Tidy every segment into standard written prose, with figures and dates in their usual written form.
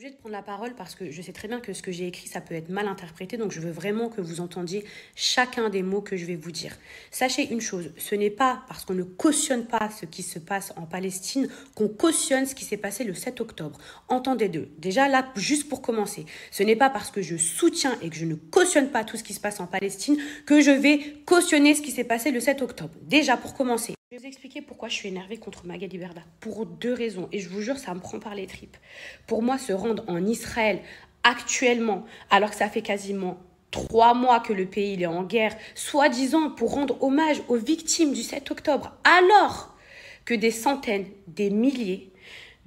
Obligée de prendre la parole parce que je sais très bien que ce que j'ai écrit, ça peut être mal interprété. Donc, je veux vraiment que vous entendiez chacun des mots que je vais vous dire. Sachez une chose, ce n'est pas parce qu'on ne cautionne pas ce qui se passe en Palestine qu'on cautionne ce qui s'est passé le 7 octobre. Entendez-le. Déjà, là, juste pour commencer, ce n'est pas parce que je soutiens et que je ne cautionne pas tout ce qui se passe en Palestine que je vais cautionner ce qui s'est passé le 7 octobre. Déjà, pour commencer. Je vais vous expliquer pourquoi je suis énervée contre Magali Berda. Pour deux raisons. Et je vous jure, ça me prend par les tripes. Pour moi, se rendre en Israël actuellement, alors que ça fait quasiment 3 mois que le pays est en guerre, soi-disant pour rendre hommage aux victimes du 7 octobre, alors que des centaines, des milliers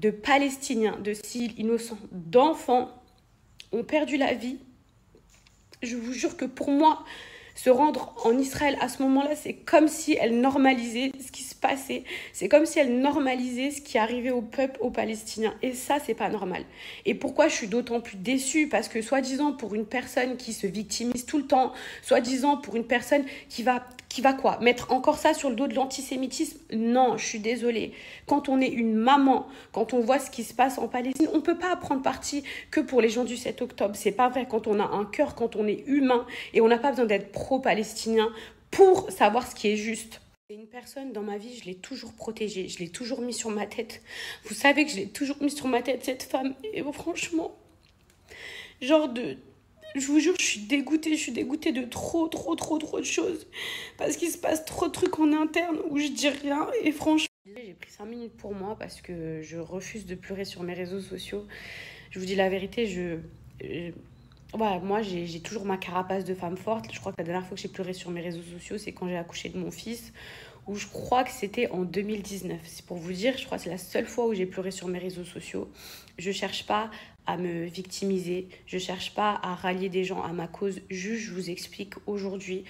de Palestiniens, de civils innocents, d'enfants ont perdu la vie. Je vous jure que pour moi, se rendre en Israël à ce moment-là, c'est comme si elle normalisait ce qui se passait. C'est comme si elle normalisait ce qui arrivait au peuple, aux Palestiniens. Et ça, c'est pas normal. Et pourquoi je suis d'autant plus déçue? Parce que soi-disant pour une personne qui se victimise tout le temps, soi-disant pour une personne qui va quoi? Mettre encore ça sur le dos de l'antisémitisme? Non, je suis désolée. Quand on est une maman, quand on voit ce qui se passe en Palestine, on ne peut pas prendre parti que pour les gens du 7 octobre. C'est pas vrai. Quand on a un cœur, quand on est humain, et on n'a pas besoin d'être pro-palestinien pour savoir ce qui est juste. C'est une personne dans ma vie, je l'ai toujours protégée, je l'ai toujours mis sur ma tête. Vous savez que je l'ai toujours mis sur ma tête, cette femme. Et franchement, je vous jure, je suis dégoûtée de trop de choses. Parce qu'il se passe trop de trucs en interne où je dis rien. Et franchement, j'ai pris 5 minutes pour moi parce que je refuse de pleurer sur mes réseaux sociaux. Je vous dis la vérité, moi, j'ai toujours ma carapace de femme forte. Je crois que la dernière fois que j'ai pleuré sur mes réseaux sociaux, c'est quand j'ai accouché de mon fils, où je crois que c'était en 2019. C'est pour vous dire, je crois que c'est la seule fois où j'ai pleuré sur mes réseaux sociaux. Je cherche pas à me victimiser, je cherche pas à rallier des gens à ma cause. Juste, je vous explique aujourd'hui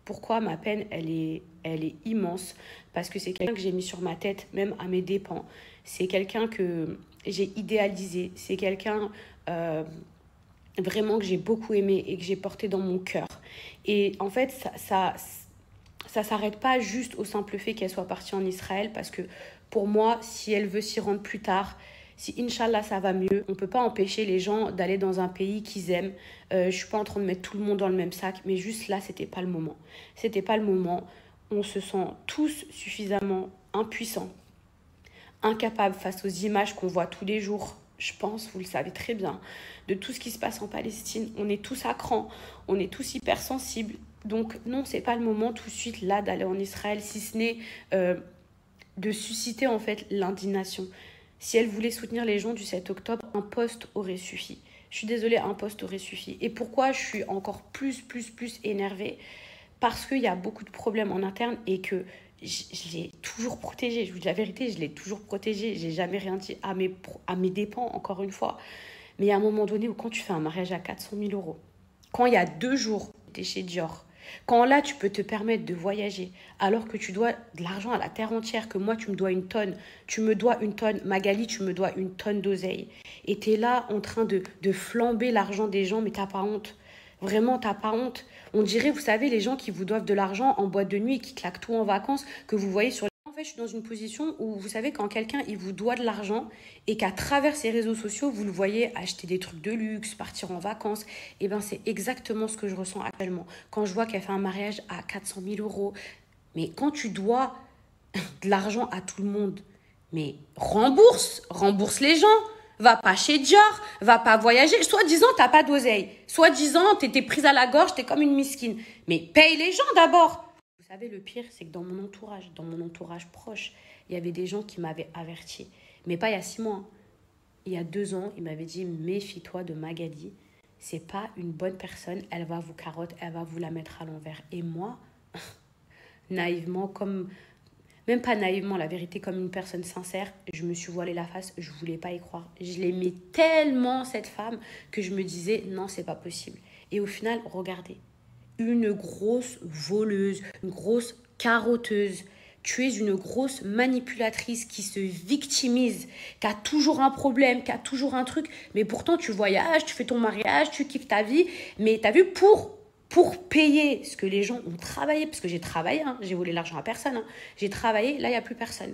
pourquoi ma peine, elle est immense. Parce que c'est quelqu'un que j'ai mis sur ma tête, même à mes dépens. C'est quelqu'un que j'ai idéalisé. C'est quelqu'un vraiment que j'ai beaucoup aimé et que j'ai porté dans mon cœur. Et en fait, ça s'arrête pas juste au simple fait qu'elle soit partie en Israël, parce que pour moi, si elle veut s'y rendre plus tard, si Inch'Allah ça va mieux, on peut pas empêcher les gens d'aller dans un pays qu'ils aiment. Je suis pas en train de mettre tout le monde dans le même sac, mais juste là, c'était pas le moment. C'était pas le moment. On se sent tous suffisamment impuissants, incapables face aux images qu'on voit tous les jours. Je pense, vous le savez très bien, de tout ce qui se passe en Palestine. On est tous à cran, on est tous hypersensibles. Donc non, c'est pas le moment tout de suite là d'aller en Israël, si ce n'est de susciter en fait l'indignation. Si elle voulait soutenir les gens du 7 octobre, un post aurait suffi. Je suis désolée, un post aurait suffi. Et pourquoi je suis encore plus énervée? Parce qu'il y a beaucoup de problèmes en interne et que je l'ai toujours protégée. Je vous dis la vérité, je l'ai toujours protégée. J'ai jamais rien dit à mes dépens, encore une fois. Mais il y a un moment donné où quand tu fais un mariage à 400 000 euros, quand il y a 2 jours, tu es chez Dior, quand là, tu peux te permettre de voyager, alors que tu dois de l'argent à la terre entière, que moi, tu me dois 1 tonne, tu me dois 1 tonne, Magali, tu me dois 1 tonne d'oseille. Et tu es là en train de flamber l'argent des gens, mais t'as pas honte. Vraiment, t'as pas honte. On dirait, vous savez, les gens qui vous doivent de l'argent en boîte de nuit et qui claquent tout en vacances, que vous voyez sur... En fait, je suis dans une position où, vous savez, quand quelqu'un, il vous doit de l'argent et qu'à travers ses réseaux sociaux, vous le voyez acheter des trucs de luxe, partir en vacances, et bien c'est exactement ce que je ressens actuellement. Quand je vois qu'elle fait un mariage à 400 000 euros, mais quand tu dois de l'argent à tout le monde, mais rembourse les gens. Va pas chez Dior, va pas voyager. Soi-disant, t'as pas d'oseille. Soi-disant, t'étais prise à la gorge, t'es comme une miskine. Mais paye les gens d'abord. Vous savez, le pire, c'est que dans mon entourage proche, il y avait des gens qui m'avaient averti. Mais pas il y a 6 mois. Il y a 2 ans, ils m'avaient dit, méfie-toi de Magali. C'est pas une bonne personne. Elle va vous carotte, elle va vous la mettre à l'envers. Et moi, naïvement, même pas naïvement, la vérité, comme une personne sincère, je me suis voilée la face, je voulais pas y croire. Je l'aimais tellement, cette femme, que je me disais, non, c'est pas possible. Et au final, regardez, une grosse voleuse, une grosse carotteuse, tu es une grosse manipulatrice qui se victimise, qui a toujours un problème, qui a toujours un truc, mais pourtant tu voyages, tu fais ton mariage, tu kiffes ta vie, mais t'as vu, pour payer ce que les gens ont travaillé, parce que j'ai travaillé, hein, j'ai volé l'argent à personne, hein, j'ai travaillé, là, il n'y a plus personne.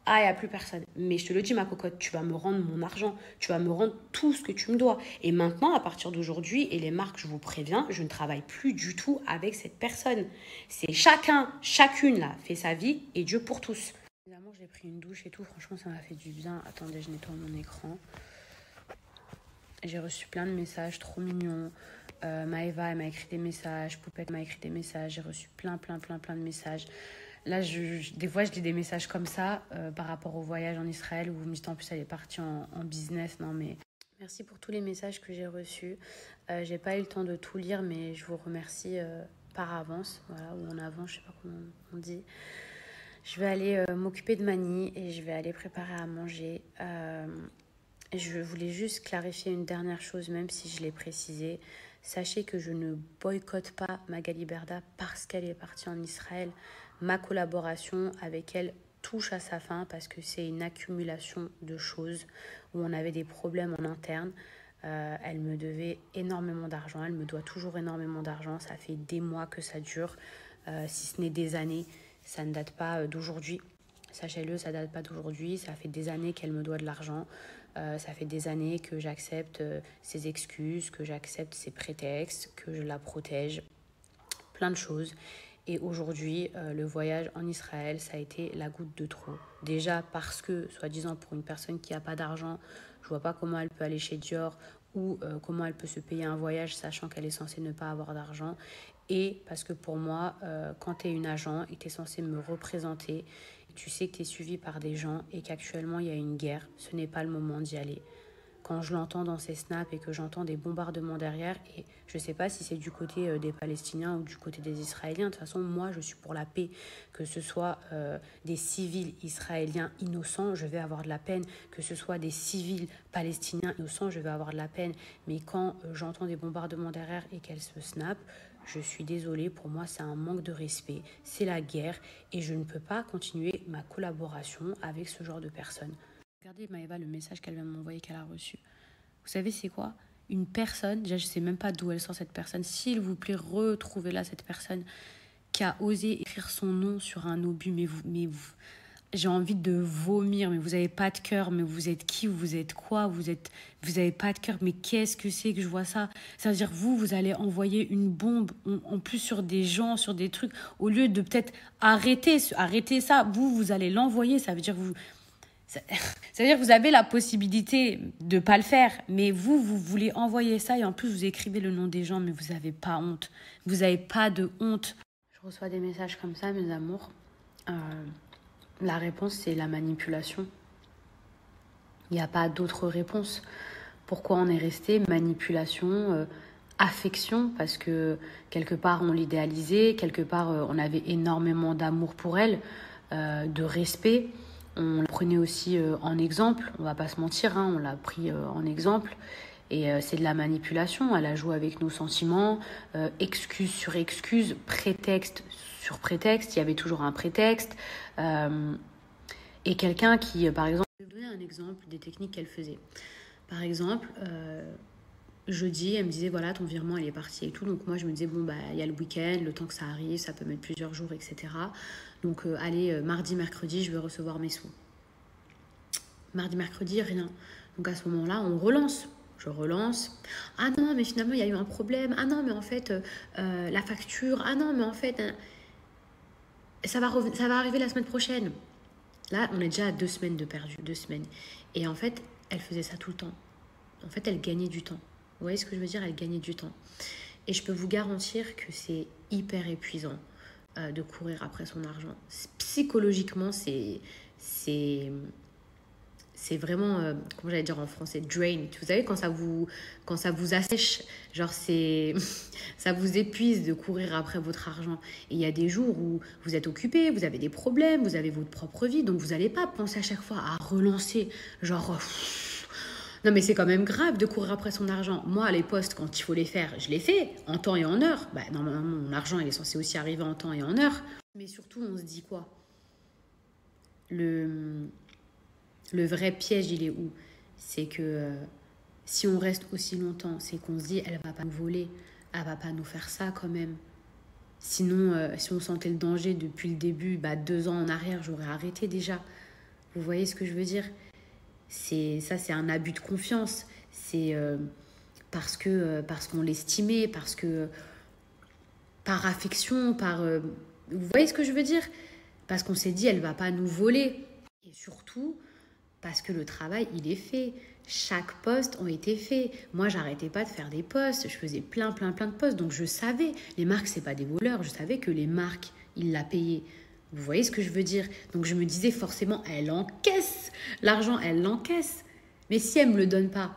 ah, il n'y a plus personne. Mais je te le dis, ma cocotte, tu vas me rendre mon argent. Tu vas me rendre tout ce que tu me dois. Et maintenant, à partir d'aujourd'hui, et les marques, je vous préviens, je ne travaille plus du tout avec cette personne. C'est chacune, là, fait sa vie et Dieu pour tous. Évidemment, j'ai pris une douche et tout. Franchement, ça m'a fait du bien. Attendez, je nettoie mon écran. J'ai reçu plein de messages trop mignons. Maëva, elle m'a écrit des messages. Poupette m'a écrit des messages. J'ai reçu plein de messages. Là, des fois, je lis des messages comme ça par rapport au voyage en Israël où vous me dites en plus elle est partie en business. Non, mais merci pour tous les messages que j'ai reçus. J'ai pas eu le temps de tout lire, mais je vous remercie par avance. Voilà, ou en avance, je sais pas comment on dit. Je vais aller m'occuper de Mani et je vais aller préparer à manger. Je voulais juste clarifier une dernière chose, même si je l'ai précisé. Sachez que je ne boycotte pas Magali Berda parce qu'elle est partie en Israël. Ma collaboration avec elle touche à sa fin parce que c'est une accumulation de choses où on avait des problèmes en interne. Elle me devait énormément d'argent, elle me doit toujours énormément d'argent. Ça fait des mois que ça dure, si ce n'est des années. Ça ne date pas d'aujourd'hui. Sachez-le, ça ne date pas d'aujourd'hui. Ça fait des années qu'elle me doit de l'argent. Ça fait des années que j'accepte ses excuses, que j'accepte ses prétextes, que je la protège. Plein de choses. Et aujourd'hui, le voyage en Israël, ça a été la goutte de trop. Déjà parce que, soi-disant, pour une personne qui n'a pas d'argent, je vois pas comment elle peut aller chez Dior ou comment elle peut se payer un voyage sachant qu'elle est censée ne pas avoir d'argent. Et parce que pour moi, quand tu es une agent et tu es censé me représenter, tu sais que tu es suivi par des gens et qu'actuellement il y a une guerre, ce n'est pas le moment d'y aller. Quand je l'entends dans ses snaps et que j'entends des bombardements derrière, et je ne sais pas si c'est du côté des Palestiniens ou du côté des Israéliens, de toute façon, moi, je suis pour la paix. Que ce soit des civils israéliens innocents, je vais avoir de la peine. Que ce soit des civils palestiniens innocents, je vais avoir de la peine. Mais quand j'entends des bombardements derrière et qu'elle se snap, je suis désolée, pour moi, c'est un manque de respect. C'est la guerre et je ne peux pas continuer ma collaboration avec ce genre de personnes. Regardez Maëva le message qu'elle vient de m'envoyer qu'elle a reçu. Vous savez c'est quoi? Une personne, déjà je ne sais même pas d'où elle sort cette personne, s'il vous plaît retrouvez-la cette personne qui a osé écrire son nom sur un obus, mais vous, j'ai envie de vomir, mais vous n'avez pas de cœur, mais vous êtes qui, vous êtes quoi, vous n'avez pas de cœur, mais qu'est-ce que c'est que je vois ça? C'est-à-dire vous allez envoyer une bombe en plus sur des gens, sur des trucs, au lieu de peut-être arrêter ça, vous allez l'envoyer, ça veut dire vous... C'est-à-dire que vous avez la possibilité de ne pas le faire, mais vous voulez envoyer ça et en plus vous écrivez le nom des gens, mais vous n'avez pas honte. Vous n'avez pas de honte. Je reçois des messages comme ça, mes amours. La réponse, c'est la manipulation. Il n'y a pas d'autre réponse. Pourquoi on est resté? Manipulation, affection, parce que quelque part on l'idéalisait, quelque part on avait énormément d'amour pour elle, de respect. On la prenait aussi en exemple, on va pas se mentir, hein, on l'a pris en exemple. Et c'est de la manipulation, elle a joué avec nos sentiments, excuse sur excuse, prétexte sur prétexte, il y avait toujours un prétexte. Et quelqu'un qui, par exemple... Je vais vous donner un exemple des techniques qu'elle faisait. Par exemple, jeudi, elle me disait, voilà, ton virement, il est parti et tout. Donc moi, je me disais, bon, bah, il y a le week-end, le temps que ça arrive, ça peut mettre plusieurs jours, etc. Donc, allez, mardi, mercredi, je vais recevoir mes sous. Mardi, mercredi, rien. Donc, à ce moment-là, on relance. Je relance. Ah non, mais finalement, il y a eu un problème. Ah non, mais en fait, la facture. Ah non, mais en fait, ça va arriver la semaine prochaine. Là, on est déjà à 2 semaines de perdu, 2 semaines. Et en fait, elle faisait ça tout le temps. En fait, elle gagnait du temps. Vous voyez ce que je veux dire? Elle gagnait du temps. Et je peux vous garantir que c'est hyper épuisant de courir après son argent. Psychologiquement, c'est vraiment, comment j'allais dire en français, drain. Vous savez, quand ça vous assèche, genre ça vous épuise de courir après votre argent. Et il y a des jours où vous êtes occupé, vous avez des problèmes, vous avez votre propre vie, donc vous n'allez pas penser à chaque fois à relancer, genre... Non, mais c'est quand même grave de courir après son argent. Moi, les postes, quand il faut les faire, je les fais en temps et en heure. Bah, normalement, mon argent, il est censé aussi arriver en temps et en heure. Mais surtout, on se dit quoi? Le vrai piège, il est où? C'est que si on reste aussi longtemps, c'est qu'on se dit, elle va pas nous voler, elle va pas nous faire ça quand même. Sinon, si on sentait le danger depuis le début, 2 ans en arrière, j'aurais arrêté déjà. Vous voyez ce que je veux dire? C'est un abus de confiance. C'est parce qu'on l'estimait, parce que par affection, vous voyez ce que je veux dire? Parce qu'on s'est dit, elle va pas nous voler. Et surtout, parce que le travail, il est fait. Chaque poste ont été faits. Moi, j'arrêtais pas de faire des posts. Je faisais plein de posts. Donc, je savais. Les marques, c'est pas des voleurs. Je savais que les marques, ils la payaient. Vous voyez ce que je veux dire? Donc, je me disais forcément, elle encaisse. L'argent, elle l'encaisse. Mais si elle me le donne pas,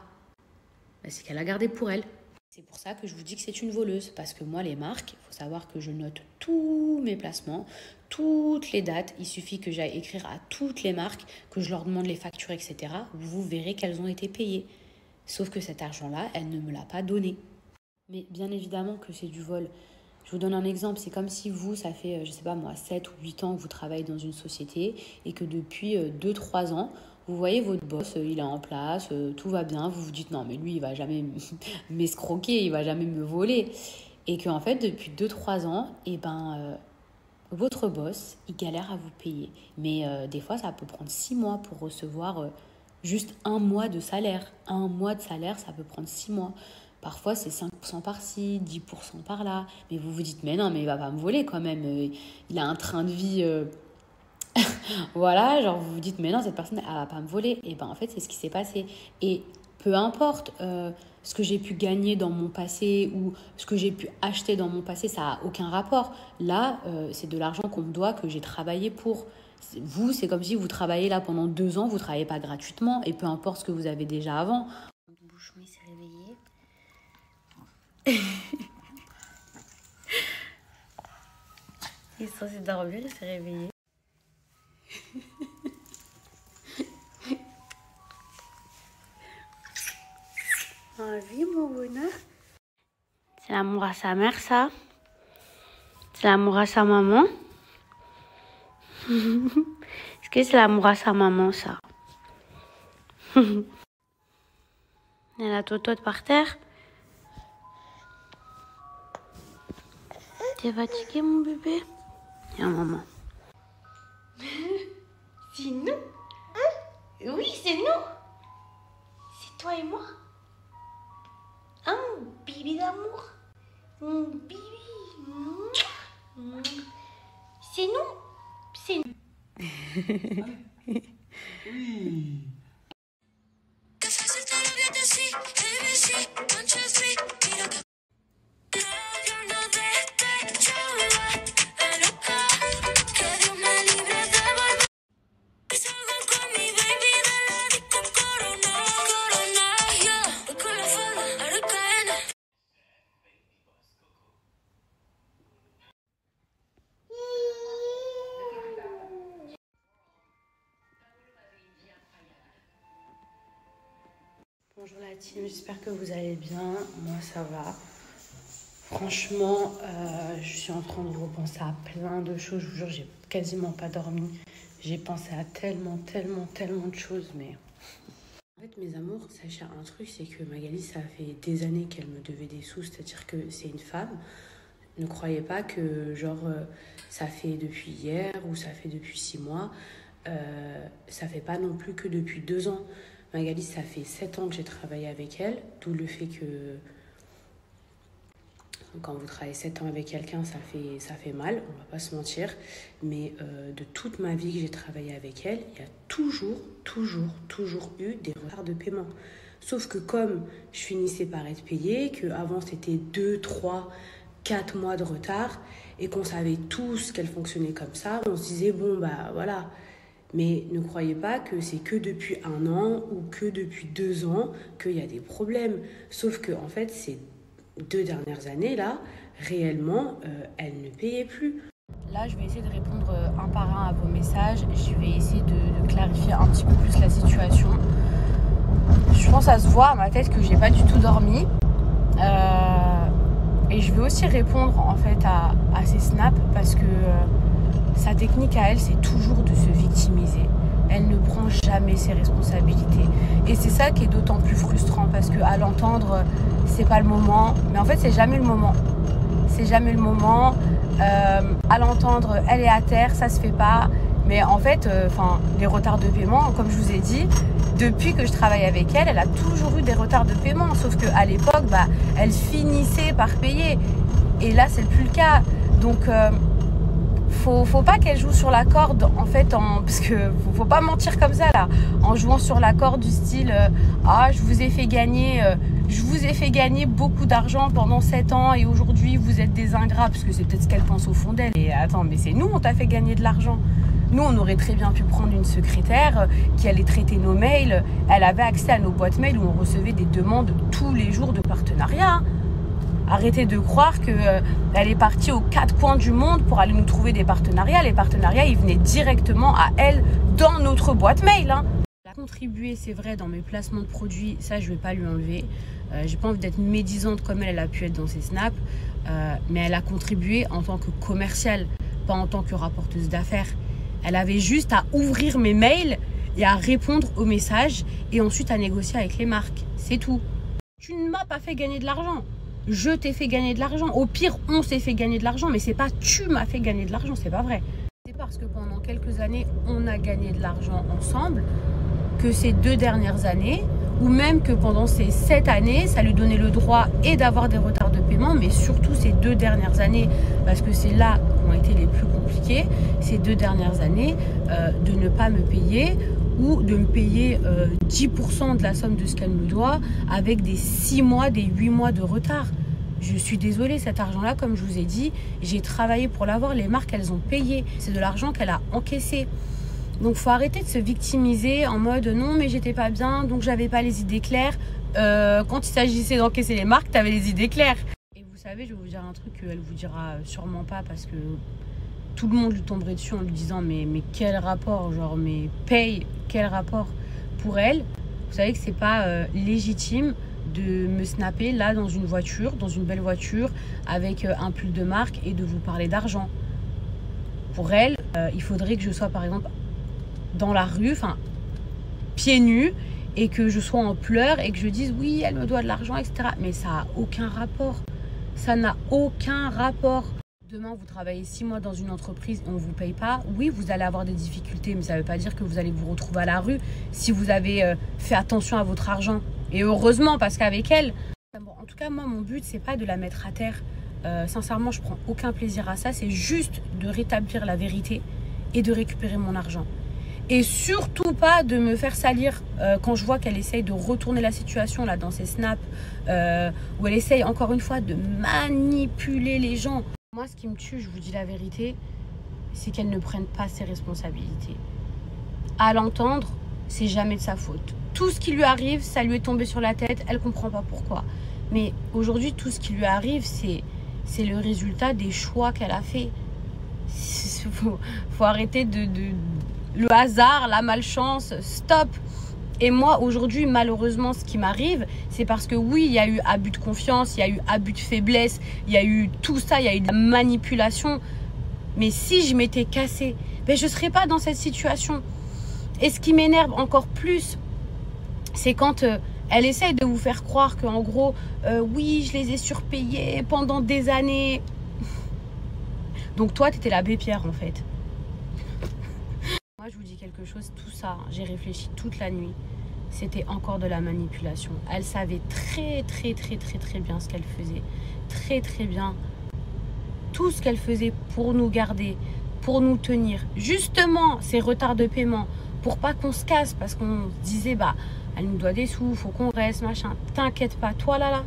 c'est qu'elle a gardé pour elle. C'est pour ça que je vous dis que c'est une voleuse. Parce que moi, les marques, il faut savoir que je note tous mes placements, toutes les dates. Il suffit que j'aille écrire à toutes les marques, que je leur demande les factures, etc. Vous verrez qu'elles ont été payées. Sauf que cet argent-là, elle ne me l'a pas donné. Mais bien évidemment que c'est du vol. Je vous donne un exemple. C'est comme si vous, ça fait, je sais pas moi, 7 ou 8 ans que vous travaillez dans une société et que depuis 2-3 ans, vous voyez votre boss, il est en place, tout va bien. Vous vous dites non, mais lui, il va jamais m'escroquer, il va jamais me voler. Et qu'en fait, depuis 2-3 ans, votre boss, il galère à vous payer. Mais des fois, ça peut prendre 6 mois pour recevoir juste 1 mois de salaire. 1 mois de salaire, ça peut prendre 6 mois. Parfois, c'est 5% par-ci, 10% par-là. Mais vous vous dites, mais non, mais il va pas me voler quand même. Il a un train de vie... Voilà, genre vous vous dites, mais non, cette personne, elle va pas me voler. Et en fait, c'est ce qui s'est passé. Et peu importe ce que j'ai pu gagner dans mon passé ou ce que j'ai pu acheter dans mon passé, ça n'a aucun rapport. Là, c'est de l'argent qu'on me doit, que j'ai travaillé pour. Vous, c'est comme si vous travaillez là pendant 2 ans, vous ne travaillez pas gratuitement. Et peu importe ce que vous avez déjà avant. Le bouchon, il s'est réveillé. Il est censé dormir, il s'est réveillé. Envie, mon bonheur. C'est l'amour à sa mère, ça. C'est l'amour à sa maman. Est-ce que c'est l'amour à sa maman, ça? Elle a totote par terre. T'es fatigué, mon bébé? Viens, maman. C'est nous? Oui, c'est nous. C'est toi et moi. Ah, mon bébé d'amour. Mon bébé. C'est nous. C'est nous. Oui. Bonjour la team, j'espère que vous allez bien. Moi ça va. Franchement, je suis en train de repenser à plein de choses. Je vous jure, j'ai quasiment pas dormi. J'ai pensé à tellement de choses. Mais en fait, mes amours, sachez un truc, c'est que Magali, ça fait des années qu'elle me devait des sous. C'est-à-dire que c'est une femme. Ne croyez pas que ça fait depuis hier ou ça fait depuis 6 mois. Ça fait pas non plus que depuis 2 ans. Magali, ça fait 7 ans que j'ai travaillé avec elle, d'où le fait que quand vous travaillez 7 ans avec quelqu'un, ça fait mal, on va pas se mentir. Mais de toute ma vie que j'ai travaillé avec elle, il y a toujours eu des retards de paiement. Sauf que comme je finissais par être payée, qu'avant c'était 2, 3, 4 mois de retard, et qu'on savait tous qu'elle fonctionnait comme ça, on se disait, bon, bah voilà. Mais ne croyez pas que c'est que depuis 1 an ou que depuis 2 ans qu'il y a des problèmes. Sauf que en fait, ces 2 dernières années, là, réellement, elle ne payait plus. Là, je vais essayer de répondre un par un à vos messages. Je vais essayer de clarifier un petit peu plus la situation. Je pense à se voir à ma tête que j'ai pas du tout dormi. Et je vais aussi répondre en fait à ces snaps parce que... sa technique à elle, c'est toujours de se victimiser. Elle ne prend jamais ses responsabilités. Et c'est ça qui est d'autant plus frustrant parce qu'à l'entendre, c'est pas le moment. Mais en fait, c'est jamais le moment. C'est jamais le moment. À l'entendre, elle est à terre, ça se fait pas. Mais en fait, les retards de paiement, comme je vous ai dit, depuis que je travaille avec elle, elle a toujours eu des retards de paiement. Sauf qu'à l'époque, elle finissait par payer. Et là, c'est plus le cas. Donc, faut pas qu'elle joue sur la corde, en fait, parce que faut pas mentir comme ça, là. En jouant sur la corde du style je vous ai fait gagner beaucoup d'argent pendant 7 ans et aujourd'hui, vous êtes des ingrats. Parce que c'est peut-être ce qu'elle pense au fond d'elle. Et attends, mais c'est nous, on t'a fait gagner de l'argent. Nous, on aurait très bien pu prendre une secrétaire qui allait traiter nos mails. Elle avait accès à nos boîtes mails où on recevait des demandes tous les jours de partenariat. Arrêtez de croire qu'elle est partie aux 4 coins du monde pour aller nous trouver des partenariats. Les partenariats, ils venaient directement à elle dans notre boîte mail. Elle a contribué, c'est vrai, dans mes placements de produits. Ça, je ne vais pas lui enlever. J'ai pas envie d'être médisante comme elle a pu être dans ses snaps. Mais elle a contribué en tant que commerciale, pas en tant que rapporteuse d'affaires. Elle avait juste à ouvrir mes mails et à répondre aux messages et ensuite à négocier avec les marques. C'est tout. Tu ne m'as pas fait gagner de l'argent. Je t'ai fait gagner de l'argent. Au pire, on s'est fait gagner de l'argent, mais c'est pas tu m'as fait gagner de l'argent, c'est pas vrai. C'est parce que pendant quelques années, on a gagné de l'argent ensemble que ces 2 dernières années, ou même que pendant ces 7 années, ça lui donnait le droit et d'avoir des retards de paiement, mais surtout ces 2 dernières années, parce que c'est là qu'ont été les plus compliqués, ces 2 dernières années, de ne pas me payer ou de me payer 10% de la somme de ce qu'elle me doit avec des 6 mois, des 8 mois de retard. Je suis désolée, cet argent-là, comme je vous ai dit, j'ai travaillé pour l'avoir, les marques, elles ont payé. C'est de l'argent qu'elle a encaissé. Donc, faut arrêter de se victimiser en mode non, mais j'étais pas bien, donc j'avais pas les idées claires. Quand il s'agissait d'encaisser les marques, t'avais les idées claires. Et vous savez, je vais vous dire un truc qu'elle vous dira sûrement pas parce que tout le monde lui tomberait dessus en lui disant mais quel rapport, genre, mais paye, quel rapport pour elle. Vous savez que c'est pas légitime de me snapper là dans une voiture, dans une belle voiture, avec un pull de marque et de vous parler d'argent. Pour elle, il faudrait que je sois par exemple dans la rue, pieds nus, et que je sois en pleurs et que je dise oui, elle me doit de l'argent, etc. Mais ça n'a aucun rapport. Ça n'a aucun rapport. Demain, vous travaillez 6 mois dans une entreprise et on ne vous paye pas. Oui, vous allez avoir des difficultés, mais ça ne veut pas dire que vous allez vous retrouver à la rue si vous avez fait attention à votre argent. Et heureusement, parce qu'avec elle, bon, en tout cas, moi, mon but, c'est pas de la mettre à terre. Sincèrement, je prends aucun plaisir à ça. C'est juste de rétablir la vérité et de récupérer mon argent. Et surtout pas de me faire salir quand je vois qu'elle essaye de retourner la situation là dans ses snaps, où elle essaye encore une fois de manipuler les gens. Moi, ce qui me tue, je vous dis la vérité, c'est qu'elle ne prenne pas ses responsabilités. À l'entendre, c'est jamais de sa faute. Tout ce qui lui arrive, ça lui est tombé sur la tête, elle comprend pas pourquoi. Mais aujourd'hui, tout ce qui lui arrive, c'est le résultat des choix qu'elle a fait. Faut arrêter le hasard, la malchance, stop. Et moi, aujourd'hui, malheureusement, ce qui m'arrive, c'est parce que oui, il y a eu abus de confiance, il y a eu abus de faiblesse, il y a eu tout ça, il y a eu de la manipulation. Mais si je m'étais cassée, je ne serais pas dans cette situation. Et ce qui m'énerve encore plus, c'est quand elle essaye de vous faire croire qu'en gros, oui, je les ai surpayés pendant des années. Donc toi, tu étais la bépierre en fait. Moi, je vous dis quelque chose, tout ça, j'ai réfléchi toute la nuit. C'était encore de la manipulation. Elle savait très bien ce qu'elle faisait. Très bien. Tout ce qu'elle faisait pour nous garder, pour nous tenir. Justement, ces retards de paiement, pour pas qu'on se casse, parce qu'on se disait, elle nous doit des sous, faut qu'on reste, machin. T'inquiète pas, toi là,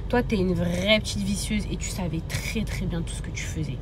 toi, t'es une vraie petite vicieuse et tu savais très bien tout ce que tu faisais.